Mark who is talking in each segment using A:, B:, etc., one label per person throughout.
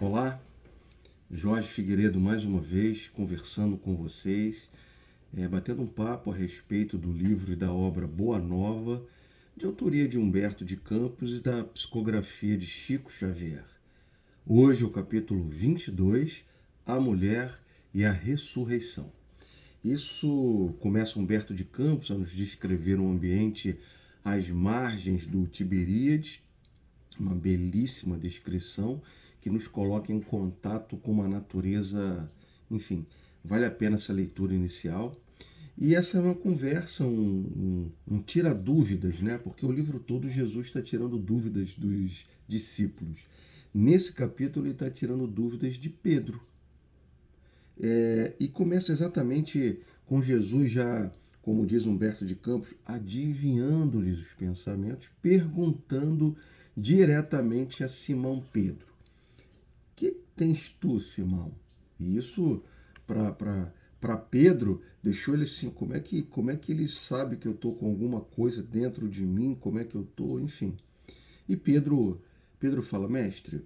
A: Olá, Jorge Figueiredo mais uma vez conversando com vocês, batendo um papo a respeito do livro e da obra Boa Nova, de autoria de Humberto de Campos e da psicografia de Chico Xavier. Hoje o capítulo 22, A Mulher e a Ressurreição. Isso começa Humberto de Campos a nos descrever um ambiente às margens do Tiberíades, uma belíssima descrição que nos coloca em contato com uma natureza, enfim, vale a pena essa leitura inicial. E essa é uma conversa, um tira-dúvidas, né? Porque o livro todo Jesus está tirando dúvidas dos discípulos. Nesse capítulo ele está tirando dúvidas de Pedro. E começa exatamente com Jesus já, como diz Humberto de Campos, adivinhando-lhes os pensamentos, perguntando diretamente a Simão Pedro: que tens tu, Simão? E isso, para Pedro, deixou ele assim, como é que ele sabe que eu estou com alguma coisa dentro de mim, como é que eu estou, enfim. E Pedro fala: mestre,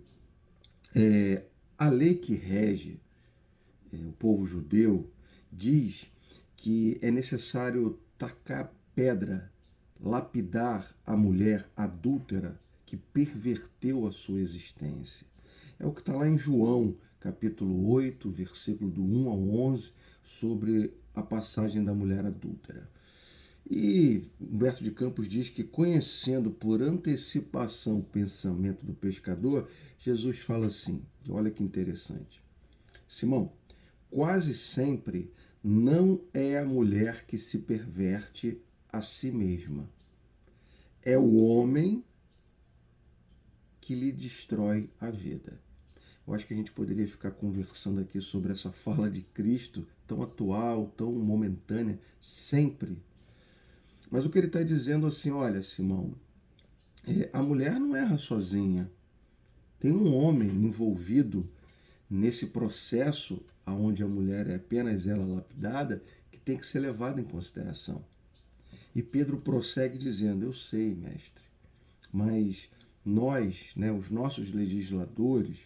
A: a lei que rege o povo judeu diz que é necessário tacar pedra, lapidar a mulher adúltera que perverteu a sua existência. É o que está lá em João, capítulo 8, versículo do 1 ao 11, sobre a passagem da mulher adúltera. E Humberto de Campos diz que, conhecendo por antecipação o pensamento do pescador, Jesus fala assim, olha que interessante: Simão, quase sempre não é a mulher que se perverte a si mesma. É o homem que lhe destrói a vida. Eu acho que a gente poderia ficar conversando aqui sobre essa fala de Cristo, tão atual, tão momentânea, sempre. Mas o que ele está dizendo assim, olha, Simão, a mulher não erra sozinha. Tem um homem envolvido nesse processo onde a mulher é apenas ela lapidada, que tem que ser levado em consideração. E Pedro prossegue dizendo: eu sei, mestre, mas nós, os nossos legisladores,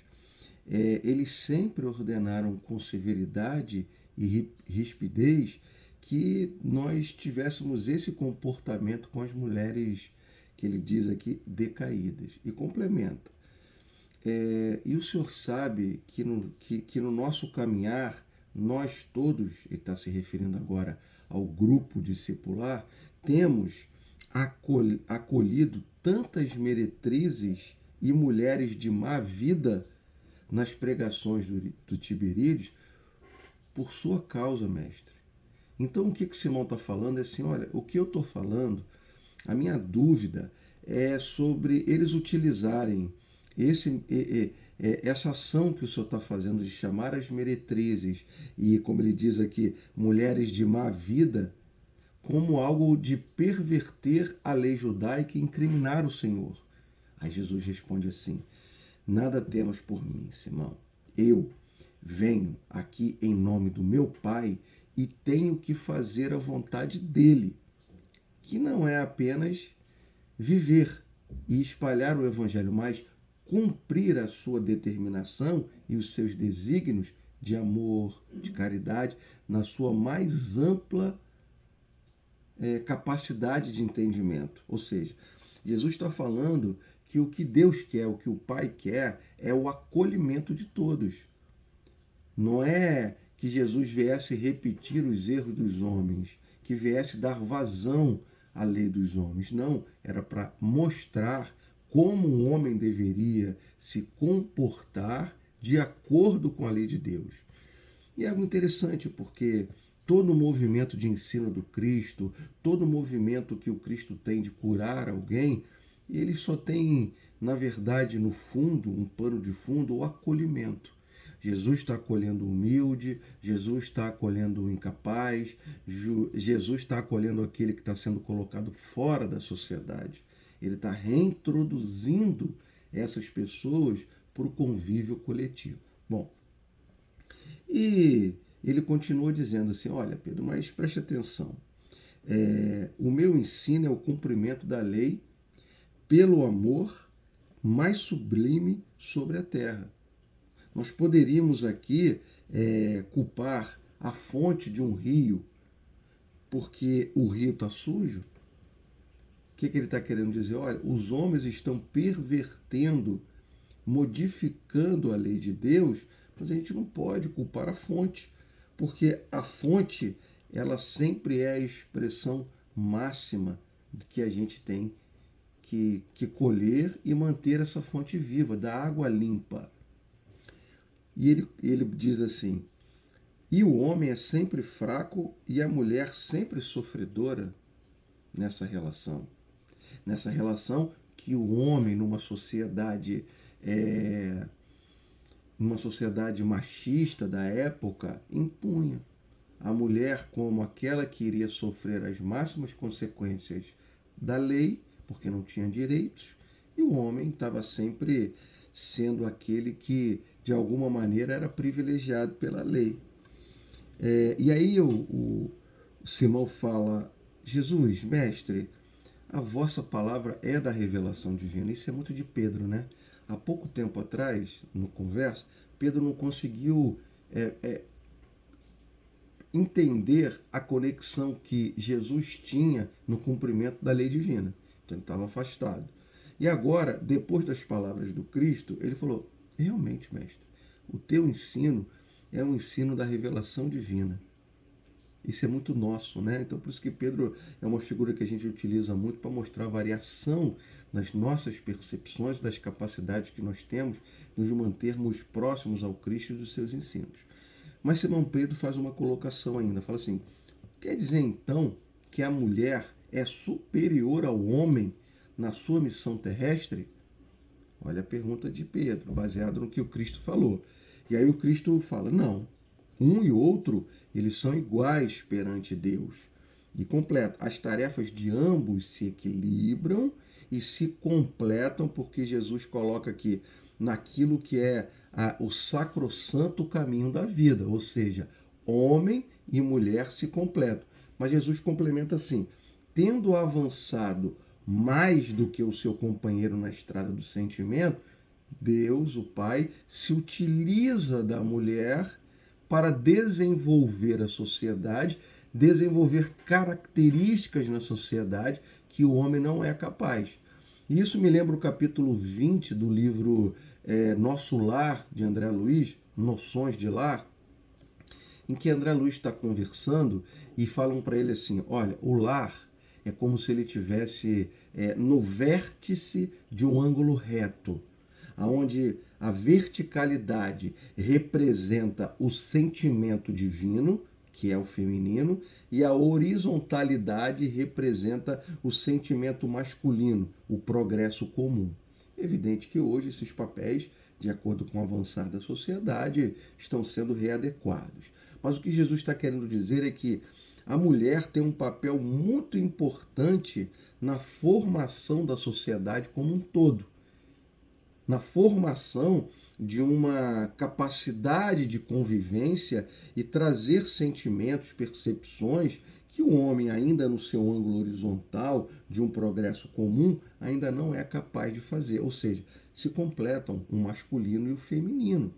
A: eles sempre ordenaram com severidade e rispidez que nós tivéssemos esse comportamento com as mulheres, que ele diz aqui, decaídas. E complementa: e o senhor sabe que no nosso caminhar, nós todos, ele está se referindo agora ao grupo discipular, temos acolhido tantas meretrizes e mulheres de má vida nas pregações do Tiberíades por sua causa, mestre. Então o que Simão está falando é assim, olha, o que eu estou falando, a minha dúvida é sobre eles utilizarem essa ação que o senhor está fazendo de chamar as meretrizes e, como ele diz aqui, mulheres de má vida, como algo de perverter a lei judaica e incriminar o Senhor. Aí Jesus responde assim: nada temas por mim, Simão. Eu venho aqui em nome do meu Pai e tenho que fazer a vontade dele, que não é apenas viver e espalhar o Evangelho, mas cumprir a sua determinação e os seus desígnios de amor, de caridade, na sua mais ampla capacidade de entendimento. Ou seja, Jesus está falando que o que Deus quer, o que o Pai quer, é o acolhimento de todos. Não é que Jesus viesse repetir os erros dos homens, que viesse dar vazão à lei dos homens. Não, era para mostrar como um homem deveria se comportar de acordo com a lei de Deus. E é algo interessante, porque todo o movimento de ensino do Cristo, todo o movimento que o Cristo tem de curar alguém, ele só tem, na verdade, no fundo, um pano de fundo, o acolhimento. Jesus está acolhendo o humilde, Jesus está acolhendo o incapaz, Jesus está acolhendo aquele que está sendo colocado fora da sociedade. Ele está reintroduzindo essas pessoas para o convívio coletivo. Bom, e ele continua dizendo assim, olha, Pedro, mas preste atenção. O meu ensino é o cumprimento da lei pelo amor mais sublime sobre a terra. Nós poderíamos aqui culpar a fonte de um rio porque o rio está sujo. O que ele está querendo dizer? Olha, os homens estão pervertendo, modificando a lei de Deus, mas a gente não pode culpar a fonte, porque a fonte, ela sempre é a expressão máxima que a gente tem que colher e manter essa fonte viva, da água limpa. E ele diz assim, e o homem é sempre fraco e a mulher sempre sofredora nessa relação. Nessa relação que o homem, numa sociedade machista da época, impunha a mulher como aquela que iria sofrer as máximas consequências da lei, porque não tinha direitos, e o homem estava sempre sendo aquele que, de alguma maneira, era privilegiado pela lei. E aí o Simão fala, Jesus, mestre, a vossa palavra é da revelação divina. Isso é muito de Pedro, né? Há pouco tempo atrás, no Conversa, Pedro não conseguiu entender a conexão que Jesus tinha no cumprimento da lei divina. Então ele estava afastado. E agora, depois das palavras do Cristo, ele falou, realmente, mestre, o teu ensino é um ensino da revelação divina. Isso é muito nosso, né? Então, por isso que Pedro é uma figura que a gente utiliza muito para mostrar a variação nas nossas percepções, das capacidades que nós temos, nos mantermos próximos ao Cristo e dos seus ensinos. Mas Simão Pedro faz uma colocação ainda, fala assim, quer dizer então que a mulher é superior ao homem na sua missão terrestre? Olha a pergunta de Pedro, baseado no que o Cristo falou. E aí o Cristo fala, não, um e outro, eles são iguais perante Deus. E completa, as tarefas de ambos se equilibram e se completam, porque Jesus coloca aqui naquilo que é o sacrossanto caminho da vida, ou seja, homem e mulher se completam. Mas Jesus complementa assim, tendo avançado mais do que o seu companheiro na estrada do sentimento, Deus, o Pai, se utiliza da mulher para desenvolver a sociedade, desenvolver características na sociedade que o homem não é capaz. Isso me lembra o capítulo 20 do livro Nosso Lar, de André Luiz, Noções de Lar, em que André Luiz está conversando e falam para ele assim, olha, o lar é como se ele tivesse no vértice de um ângulo reto, onde a verticalidade representa o sentimento divino, que é o feminino, e a horizontalidade representa o sentimento masculino, o progresso comum. É evidente que hoje esses papéis, de acordo com o avançar da sociedade, estão sendo readequados. Mas o que Jesus está querendo dizer é que a mulher tem um papel muito importante na formação da sociedade como um todo, na formação de uma capacidade de convivência e trazer sentimentos, percepções que o homem, ainda no seu ângulo horizontal de um progresso comum, ainda não é capaz de fazer. Ou seja, se completam o masculino e o feminino.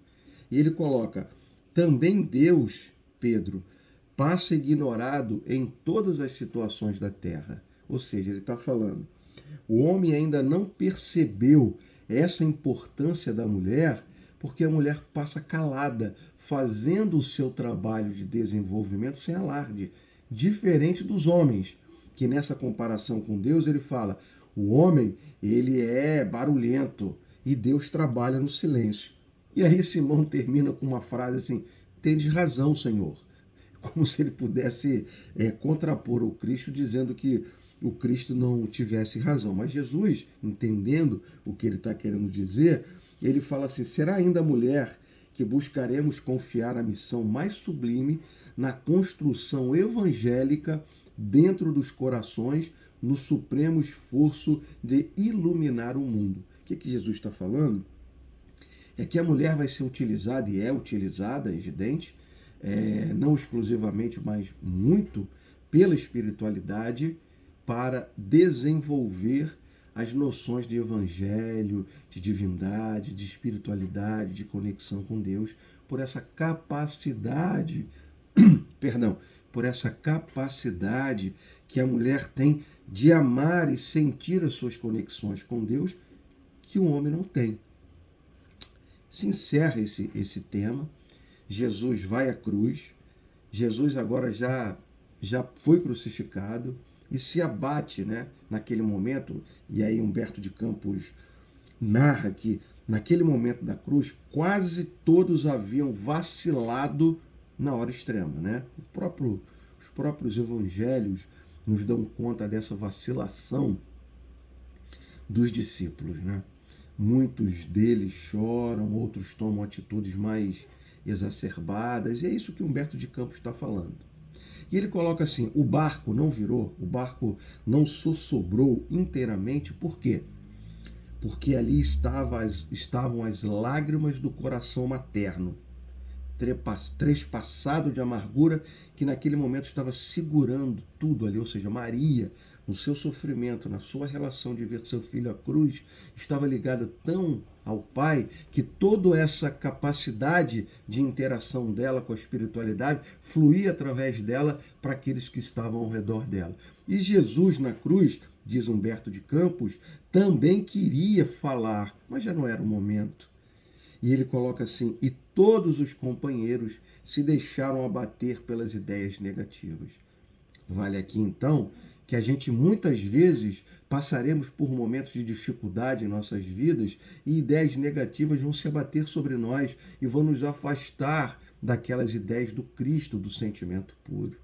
A: E ele coloca, também Deus, Pedro, passa ignorado em todas as situações da terra. Ou seja, ele está falando, o homem ainda não percebeu essa importância da mulher, porque a mulher passa calada, fazendo o seu trabalho de desenvolvimento sem alarde, diferente dos homens, que nessa comparação com Deus ele fala, o homem ele é barulhento e Deus trabalha no silêncio. E aí Simão termina com uma frase assim, tendes razão, Senhor, como se ele pudesse contrapor o Cristo, dizendo que o Cristo não tivesse razão. Mas Jesus, entendendo o que ele está querendo dizer, ele fala assim, será ainda a mulher que buscaremos confiar a missão mais sublime na construção evangélica dentro dos corações, no supremo esforço de iluminar o mundo. O que Jesus está falando? É que a mulher vai ser utilizada, e é utilizada, é evidente, não exclusivamente, mas muito, pela espiritualidade, para desenvolver as noções de evangelho, de divindade, de espiritualidade, de conexão com Deus, por essa capacidade, perdão, por essa capacidade que a mulher tem de amar e sentir as suas conexões com Deus que o homem não tem. Se encerra esse tema. Jesus vai à cruz. Jesus agora já foi crucificado e se abate, né, naquele momento. E aí Humberto de Campos narra que naquele momento da cruz quase todos haviam vacilado na hora extrema, né? Os próprios evangelhos nos dão conta dessa vacilação dos discípulos, né? Muitos deles choram, outros tomam atitudes mais exacerbadas, e é isso que Humberto de Campos está falando. E ele coloca assim: o barco não virou, o barco não sossobrou inteiramente, por quê? Porque ali estavam as lágrimas do coração materno, trespassado de amargura, que naquele momento estava segurando tudo ali, ou seja, Maria, no seu sofrimento, na sua relação de ver seu filho à cruz, estava ligada tão ao Pai que toda essa capacidade de interação dela com a espiritualidade fluía através dela para aqueles que estavam ao redor dela. E Jesus na cruz, diz Humberto de Campos, também queria falar, mas já não era o momento. E ele coloca assim: e todos os companheiros se deixaram abater pelas ideias negativas. Vale aqui então que a gente muitas vezes passaremos por momentos de dificuldade em nossas vidas e ideias negativas vão se abater sobre nós e vão nos afastar daquelas ideias do Cristo, do sentimento puro.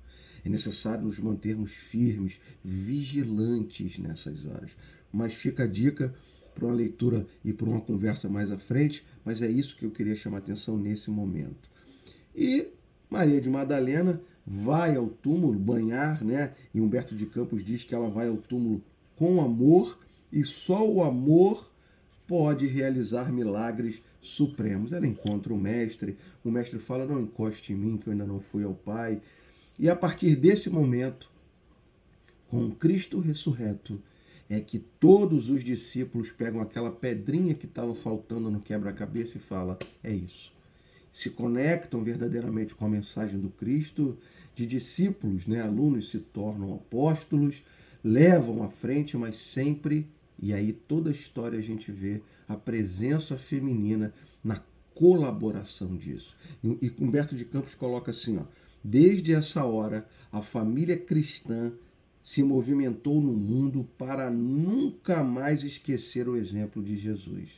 A: É necessário nos mantermos firmes, vigilantes nessas horas. Mas fica a dica para uma leitura e para uma conversa mais à frente, mas é isso que eu queria chamar a atenção nesse momento. E Maria de Madalena vai ao túmulo banhar, né? E Humberto de Campos diz que ela vai ao túmulo com amor e só o amor pode realizar milagres supremos. Ela encontra o mestre fala: não encoste em mim que eu ainda não fui ao Pai. E a partir desse momento, com Cristo ressurreto, é que todos os discípulos pegam aquela pedrinha que estava faltando no quebra-cabeça e falam: é isso. Se conectam verdadeiramente com a mensagem do Cristo, de discípulos, né? Alunos se tornam apóstolos, levam à frente, mas sempre, e aí toda a história a gente vê a presença feminina na colaboração disso. E Humberto de Campos coloca assim, ó: desde essa hora, a família cristã se movimentou no mundo para nunca mais esquecer o exemplo de Jesus.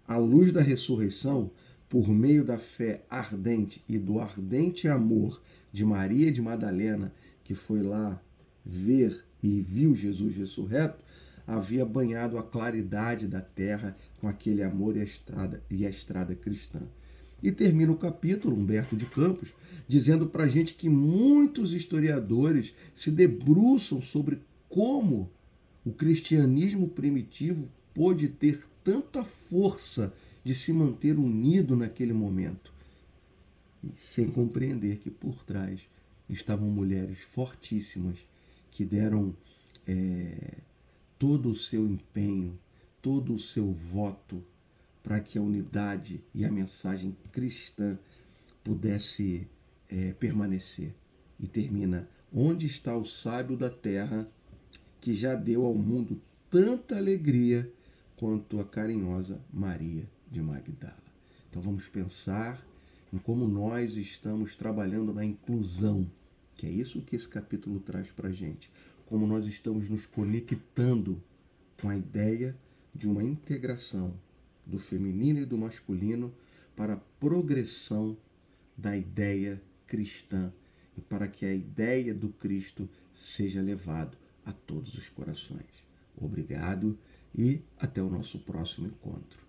A: À luz da ressurreição, por meio da fé ardente e do ardente amor de Maria de Madalena, que foi lá ver e viu Jesus ressurreto, havia banhado a claridade da terra com aquele amor e a estrada cristã. E termina o capítulo, Humberto de Campos, dizendo para a gente que muitos historiadores se debruçam sobre como o cristianismo primitivo pôde ter tanta força de se manter unido naquele momento, sem compreender que por trás estavam mulheres fortíssimas que deram todo o seu empenho, todo o seu voto para que a unidade e a mensagem cristã pudesse permanecer. E termina: onde está o sábio da terra que já deu ao mundo tanta alegria quanto a carinhosa Maria de Magdala? Então vamos pensar em como nós estamos trabalhando na inclusão, que é isso que esse capítulo traz para a gente. Como nós estamos nos conectando com a ideia de uma integração do feminino e do masculino para a progressão da ideia cristã e para que a ideia do Cristo seja levada a todos os corações. Obrigado e até o nosso próximo encontro.